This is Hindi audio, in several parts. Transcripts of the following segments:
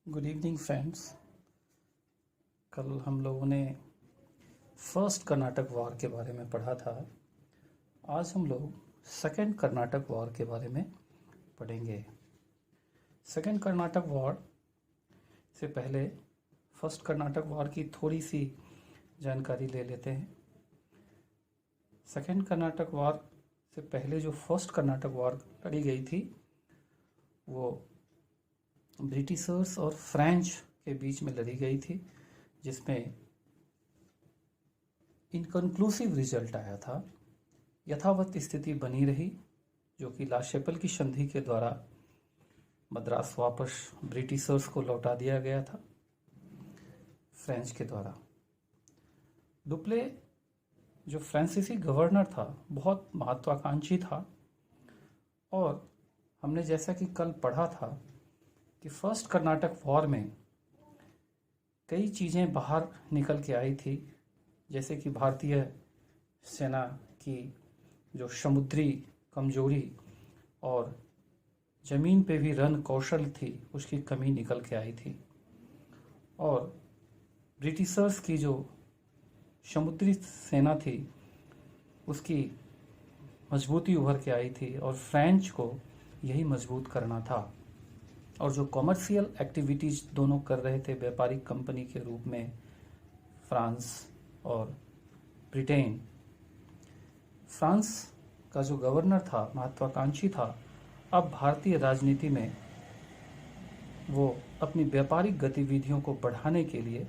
Good evening friends. कल हम लोगों ने फर्स्ट कर्नाटक वॉर के बारे में पढ़ा था। आज हम लोग सेकंड कर्नाटक वॉर के बारे में पढ़ेंगे। सेकंड कर्नाटक वॉर से पहले फर्स्ट कर्नाटक वॉर की थोड़ी सी जानकारी ले लेते हैं। सेकंड कर्नाटक वॉर से पहले जो फर्स्ट कर्नाटक वॉर लड़ी गई थी वो ब्रिटिशर्स और फ्रेंच के बीच में लड़ी गई थी, जिसमें इनकन्क्लूसिव रिजल्ट आया था। यथावत स्थिति बनी रही, जो कि ला शैपेल की संधि के द्वारा मद्रास वापस ब्रिटिशर्स को लौटा दिया गया था फ्रेंच के द्वारा। डुप्ले जो फ्रांसीसी गवर्नर था बहुत महत्वाकांक्षी था, और हमने जैसा कि कल पढ़ा था कि फर्स्ट कर्नाटक वॉर में कई चीज़ें बाहर निकल के आई थी, जैसे कि भारतीय सेना की जो समुद्री कमजोरी और ज़मीन पे भी रण कौशल थी उसकी कमी निकल के आई थी, और ब्रिटिशर्स की जो समुद्री सेना थी उसकी मजबूती उभर के आई थी, और फ्रेंच को यही मजबूत करना था। और जो कॉमर्शियल एक्टिविटीज़ दोनों कर रहे थे व्यापारिक कंपनी के रूप में फ्रांस और ब्रिटेन। फ्रांस का जो गवर्नर था महत्वाकांक्षी था, अब भारतीय राजनीति में वो अपनी व्यापारिक गतिविधियों को बढ़ाने के लिए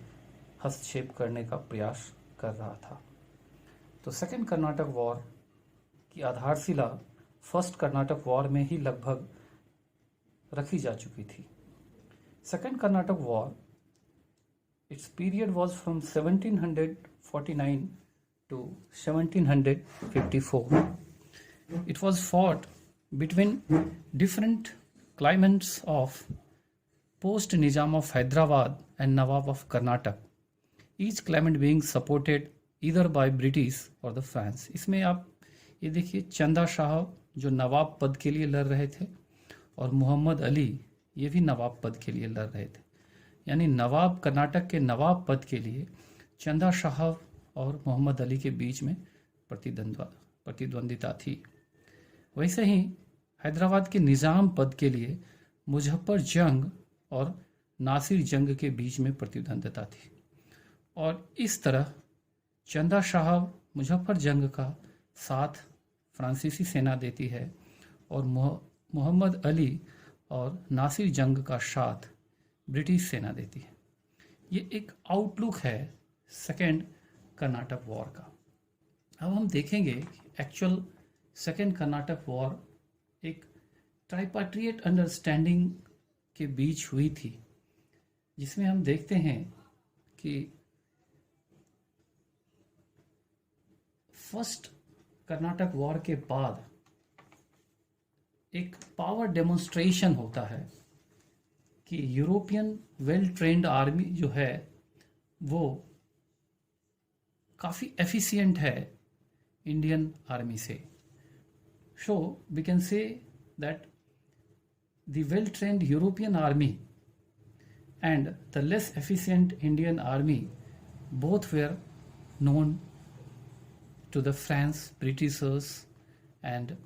हस्तक्षेप करने का प्रयास कर रहा था। तो सेकेंड कर्नाटक वॉर की आधारशिला फर्स्ट कर्नाटक वॉर में ही लगभग रखी जा चुकी थी। Second Karnataka war, it's period was from 1749 to 1754. It was fought between different claimants of post Nizam of Hyderabad and Nawab of Karnataka, each claimant being supported either by British or the France. इसमें आप ये देखिए, चंदा शाह जो नवाब पद के लिए लड़ रहे थे और मोहम्मद अली ये भी नवाब पद के लिए लड़ रहे थे। यानी नवाब, कर्नाटक के नवाब पद के लिए चंदा शाह और मोहम्मद अली के बीच में प्रतिद्वंदिता थी। वैसे ही हैदराबाद के निज़ाम पद के लिए मुजफ्फर जंग और नासिर जंग के बीच में प्रतिद्वंदिता थी, और इस तरह चंदा शाह मुजफ्फर जंग का साथ फ्रांसीसी सेना देती है, और मोहम्मद अली और नासिर जंग का साथ ब्रिटिश सेना देती है। ये एक आउटलुक है सेकेंड कर्नाटक वॉर का। अब हम देखेंगे कि एक्चुअल सेकेंड कर्नाटक वॉर एक ट्राइपाट्रिएट अंडरस्टैंडिंग के बीच हुई थी, जिसमें हम देखते हैं कि फर्स्ट कर्नाटक वॉर के बाद एक पावर डेमोन्स्ट्रेशन होता है कि यूरोपियन वेल ट्रेंड आर्मी जो है वो काफ़ी एफिशिएंट है इंडियन आर्मी से। So we can say that the well trained European army and the less efficient Indian army both were known to the France, Britishers and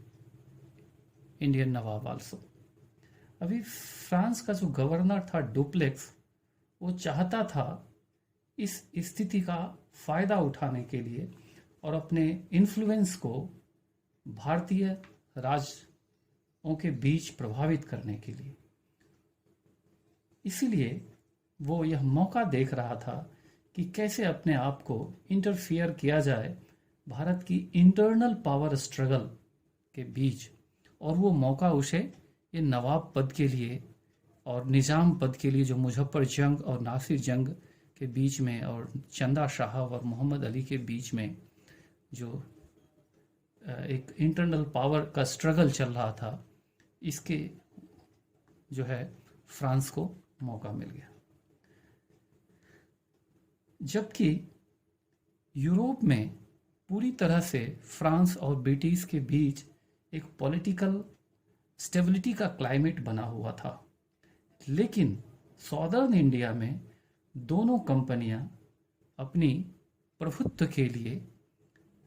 Indian nawab also. अभी फ्रांस का जो गवर्नर था डुप्लेक्स, वो चाहता था इस स्थिति का फ़ायदा उठाने के लिए और अपने इन्फ्लुएंस को भारतीय राज्यों के बीच प्रभावित करने के लिए। इसीलिए वो यह मौका देख रहा था कि कैसे अपने आप को इंटरफियर किया जाए भारत की इंटरनल पावर स्ट्रगल के बीच, और वो मौका उसे ये नवाब पद के लिए और निज़ाम पद के लिए जो मुजफ्फर जंग और नासिर जंग के बीच में और चंदा शाह और मोहम्मद अली के बीच में जो एक इंटरनल पावर का स्ट्रगल चल रहा था, इसके जो है फ्रांस को मौका मिल गया। जबकि यूरोप में पूरी तरह से फ्रांस और ब्रिटिश के बीच एक पॉलिटिकल स्टेबिलिटी का क्लाइमेट बना हुआ था, लेकिन सॉदर्न इंडिया में दोनों कंपनियां अपनी प्रभुत्व के लिए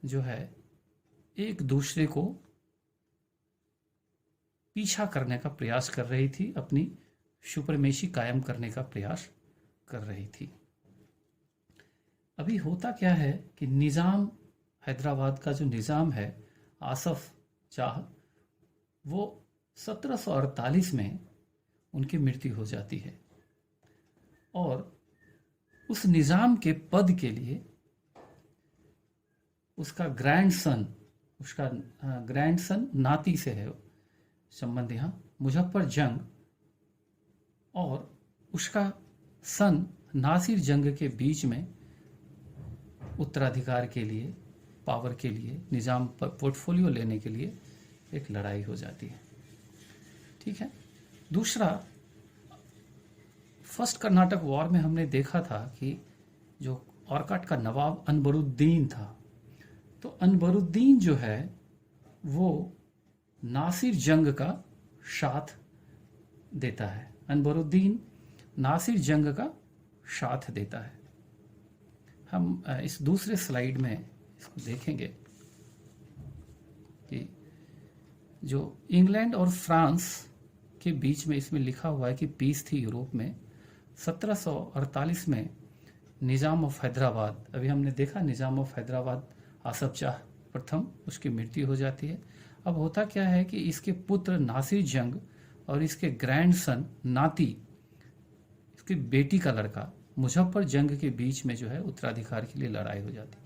जो है एक दूसरे को पीछा करने का प्रयास कर रही थी, अपनी सुपरमेसी कायम करने का प्रयास कर रही थी। अभी होता क्या है कि निज़ाम, हैदराबाद का जो निज़ाम है आसफ जाह, वो 1748 में उनकी मृत्यु हो जाती है और उस निज़ाम के पद के लिए उसका ग्रैंडसन नाती से है संबंध यहाँ, मुजफ्फर जंग, और उसका सन नासिर जंग के बीच में उत्तराधिकार के लिए, पावर के लिए, निज़ाम पर पोर्टफोलियो लेने के लिए एक लड़ाई हो जाती है। ठीक है। दूसरा, फर्स्ट कर्नाटक वॉर में हमने देखा था कि जो औरकाट का नवाब अनबरुद्दीन था, तो अनबरुद्दीन जो है वो नासिर जंग का साथ देता है। अनबरुद्दीन नासिर जंग का साथ देता है। हम इस दूसरे स्लाइड में इसको देखेंगे कि जो इंग्लैंड और फ्रांस के बीच में इसमें लिखा हुआ है कि पीस थी यूरोप में 1748 में निज़ाम ऑफ हैदराबाद, अभी हमने देखा निज़ाम ऑफ हैदराबाद आसफ जाह प्रथम, उसकी मृत्यु हो जाती है। अब होता क्या है कि इसके पुत्र नासिर जंग और इसके ग्रैंडसन नाती, इसकी बेटी का लड़का मुजफ्फर जंग के बीच में जो है उत्तराधिकार के लिए लड़ाई हो जाती है।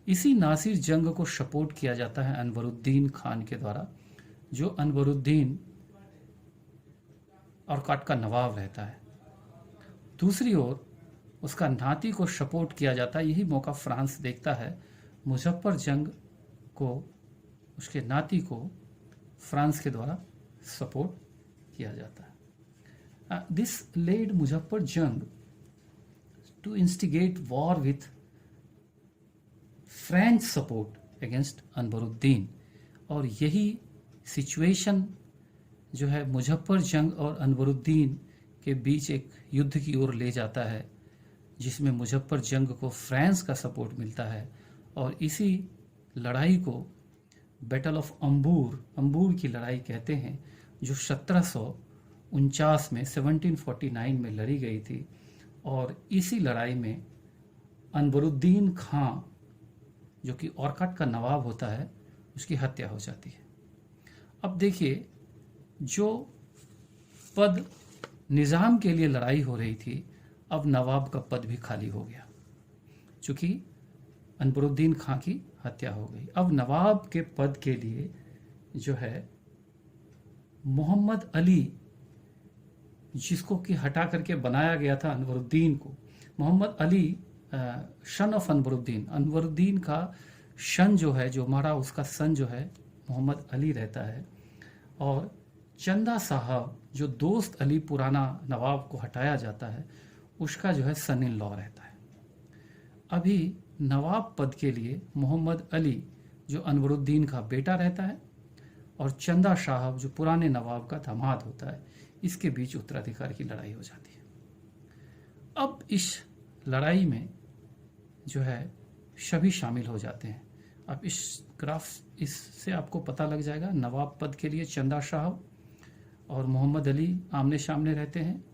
इसी नासिर जंग को सपोर्ट किया जाता है अनवरुद्दीन खान के द्वारा, जो अनवरुद्दीन औरकाट का नवाब रहता है। दूसरी ओर उसका नाती को सपोर्ट किया जाता है, यही मौका फ्रांस देखता है, मुजफ्फर जंग को, उसके नाती को फ्रांस के द्वारा सपोर्ट किया जाता है। दिस लेड मुजफ्फर जंग to instigate war with French support against Anwaruddin, और यही सिचुएशन जो है मुजफ्फर जंग और अनवरुद्दीन के बीच एक युद्ध की ओर ले जाता है, जिसमें मुजफ्फर जंग को फ्रांस का सपोर्ट मिलता है, और इसी लड़ाई को बैटल ऑफ अंबूर की लड़ाई कहते हैं, जो 1749 में 1749 में लड़ी गई थी। और इसी लड़ाई में अनवरुद्दीन खां, जो कि औरकाट का नवाब होता है, उसकी हत्या हो जाती है। अब देखिए, जो पद निज़ाम के लिए लड़ाई हो रही थी, अब नवाब का पद भी खाली हो गया, चूंकि अनवरुद्दीन खां की हत्या हो गई। अब नवाब के पद के लिए जो है मोहम्मद अली, जिसको कि हटा करके बनाया गया था अनवरुद्दीन को, मोहम्मद अली सन ऑफ अनवरुद्दीन का सन जो है, जो मारा, उसका सन जो है मोहम्मद अली रहता है, और चंदा साहब जो दोस्त अली पुराना नवाब को हटाया जाता है, उसका जो है सन इन लॉ रहता है। अभी नवाब पद के लिए मोहम्मद अली जो अनवरुद्दीन का बेटा रहता है, और चंदा साहब जो पुराने नवाब का दामाद होता है, इसके बीच उत्तराधिकार की लड़ाई हो जाती है। अब इस लड़ाई में जो है सभी शामिल हो जाते हैं। अब इस ग्राफ, इससे आपको पता लग जाएगा, नवाब पद के लिए चंदा साहब और मोहम्मद अली आमने सामने रहते हैं।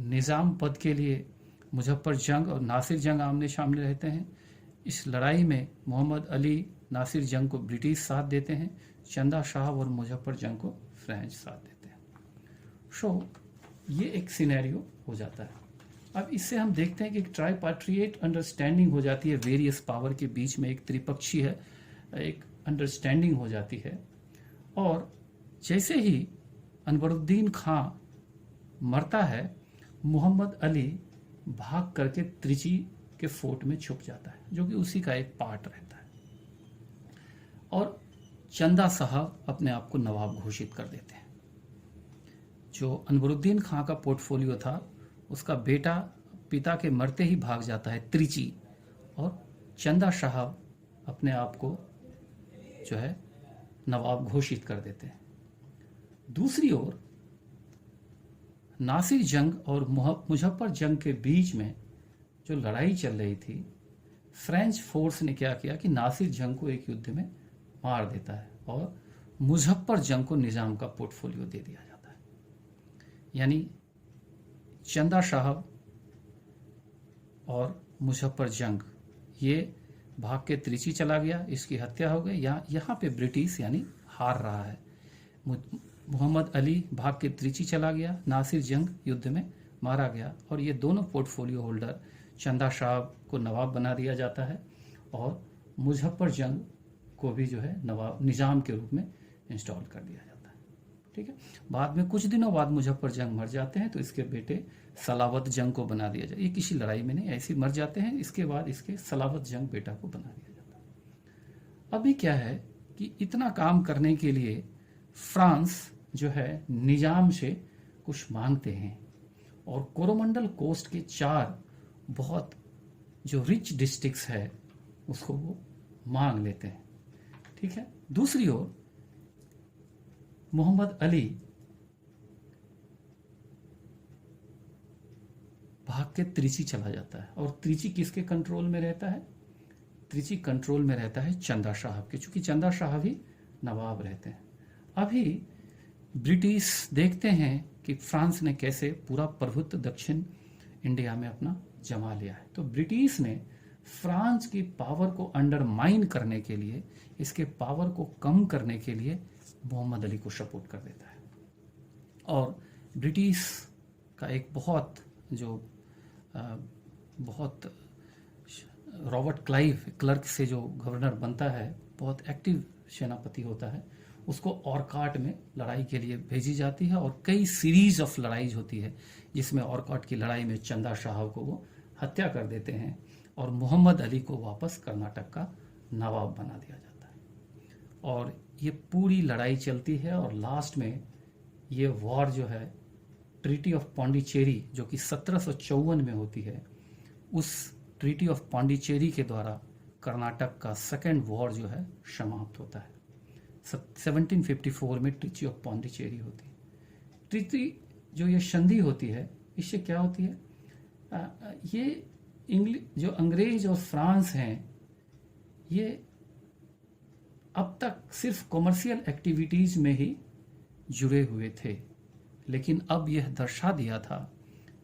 निज़ाम पद के लिए मुजफ्फर जंग और नासिर जंग आमने सामने रहते हैं। इस लड़ाई में मोहम्मद अली, नासिर जंग को ब्रिटिश साथ देते हैं, चंदा साहब और मुजफ्फर जंग को फ्रेंच साथ देते हैं। ये एक सिनेरियो हो जाता है। अब इससे हम देखते हैं कि एक ट्राईपाट्रिएट अंडरस्टैंडिंग हो जाती है, वेरियस पावर के बीच में एक त्रिपक्षी है, एक अंडरस्टैंडिंग हो जाती है। और जैसे ही अनवरुद्दीन खां मरता है, मोहम्मद अली भाग करके त्रिची के फोर्ट में छुप जाता है, जो कि उसी का एक पार्ट रहता है, और चंदा साहब अपने आप को नवाब घोषित कर देते हैं। जो अनवरुद्दीन खां का पोर्टफोलियो था, उसका बेटा पिता के मरते ही भाग जाता है त्रिची, और चंदा साहब अपने आप को जो है नवाब घोषित कर देते हैं। दूसरी ओर नासिर जंग और मुजफ्फर जंग के बीच में जो लड़ाई चल रही थी, फ्रेंच फोर्स ने क्या किया कि नासिर जंग को एक युद्ध में मार देता है और मुजफ्फर जंग को निजाम का पोर्टफोलियो दे दिया जाता है। यानी चंदा साहब और मुजफ्फर जंग ये भाग के त्रिची चला गया, इसकी हत्या हो गई। यहाँ पे ब्रिटिश यानी हार रहा है। मोहम्मद अली भाग के त्रिची चला गया, नासिर जंग युद्ध में मारा गया और ये दोनों पोर्टफोलियो होल्डर चंदा साहब को नवाब बना दिया जाता है और मुजफ्फर जंग को भी जो है नवाब निजाम के रूप में इंस्टॉल कर दिया जाता है। ठीक है। बाद में कुछ दिनों बाद मुजफ्फर जंग मर जाते हैं तो इसके बेटे सलावत जंग को बना दिया जाता है। ये किसी लड़ाई में नहीं, ऐसे मर जाते हैं। इसके बाद इसके सलावत जंग बेटा को बना दिया जाता है। अभी क्या है कि इतना काम करने के लिए फ्रांस जो है निजाम से कुछ मांगते हैं और कोरोमंडल कोस्ट के 4 बहुत जो रिच डिस्ट्रिक्ट्स है उसको वो मांग लेते हैं। ठीक है। दूसरी ओर मोहम्मद अली भाग के त्रिची चला जाता है और त्रिची किसके कंट्रोल में रहता है? त्रिची कंट्रोल में रहता है चंदा साहब के, चूंकि चंदा साहब ही नवाब रहते हैं। अभी ब्रिटिश देखते हैं कि फ्रांस ने कैसे पूरा प्रभुत्व दक्षिण इंडिया में अपना जमा लिया है, तो ब्रिटिश ने फ्रांस की पावर को अंडरमाइन करने के लिए, इसके पावर को कम करने के लिए मोहम्मद अली को सपोर्ट कर देता है। और ब्रिटिश का एक बहुत रॉबर्ट क्लाइव क्लर्क से जो गवर्नर बनता है, बहुत एक्टिव सेनापति होता है, उसको ऑरकाट में लड़ाई के लिए भेजी जाती है और कई सीरीज ऑफ लड़ाई होती है जिसमें ऑरकाट की लड़ाई में चंदा साहब को वो हत्या कर देते हैं और मोहम्मद अली को वापस कर्नाटक का नवाब बना दिया जाता है। और ये पूरी लड़ाई चलती है और लास्ट में ये वॉर जो है ट्रीटी ऑफ पौंडीचेरी जो कि 1754 में होती है, उस ट्रीटी ऑफ पौंडीचेरी के द्वारा कर्नाटक का सेकेंड वॉर जो है समाप्त होता है। 1754 में ट्रीटी ऑफ पौंडीचेरी होती है। ट्रीटी जो ये संधि होती है, इससे क्या होती है, ये जो अंग्रेज और फ्रांस हैं, ये अब तक सिर्फ कॉमर्शियल एक्टिविटीज में ही जुड़े हुए थे, लेकिन अब यह दर्शा दिया था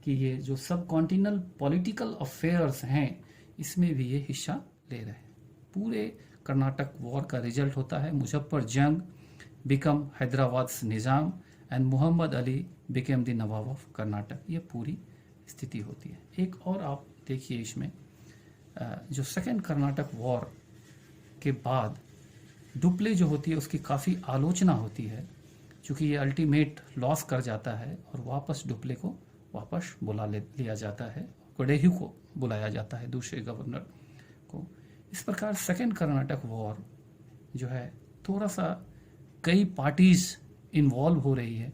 कि ये जो सब कॉन्टिनेंटल पॉलिटिकल अफेयर्स हैं इसमें भी ये हिस्सा ले रहे हैं। पूरे कर्नाटक वॉर का रिजल्ट होता है Muzaffar Jang become Hyderabad Nizam and Mohammad Ali became the nawab of Karnataka. ये पूरी स्थिति होती है। एक और आप देखिए इसमें जो सेकेंड कर्नाटक वॉर के बाद डुप्ले जो होती है उसकी काफ़ी आलोचना होती है, क्योंकि ये अल्टीमेट लॉस कर जाता है और वापस डुप्ले को वापस बुला लिया जाता है, कोडेहू को बुलाया जाता है दूसरे गवर्नर को। इस प्रकार सेकेंड कर्नाटक वॉर जो है थोड़ा सा कई पार्टीज इन्वॉल्व हो रही है,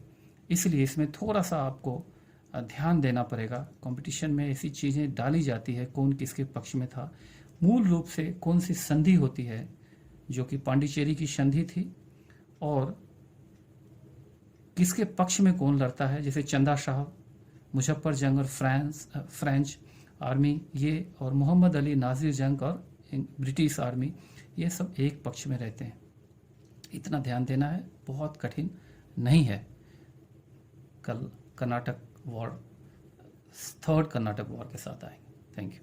इसलिए इसमें थोड़ा सा आपको ध्यान देना पड़ेगा। कंपटीशन में ऐसी चीज़ें डाली जाती है कौन किसके पक्ष में था, मूल रूप से कौन सी संधि होती है जो कि पांडिचेरी की संधि थी और किसके पक्ष में कौन लड़ता है, जैसे चंदा साहब, मुजफ्फर जंग और फ्रेंच आर्मी ये, और मोहम्मद अली, नासिर जंग और ब्रिटिश आर्मी, ये सब एक पक्ष में रहते हैं। इतना ध्यान देना है, बहुत कठिन नहीं है। कल Karnataka war, third Karnataka war के साथ आएंगे। Thank you.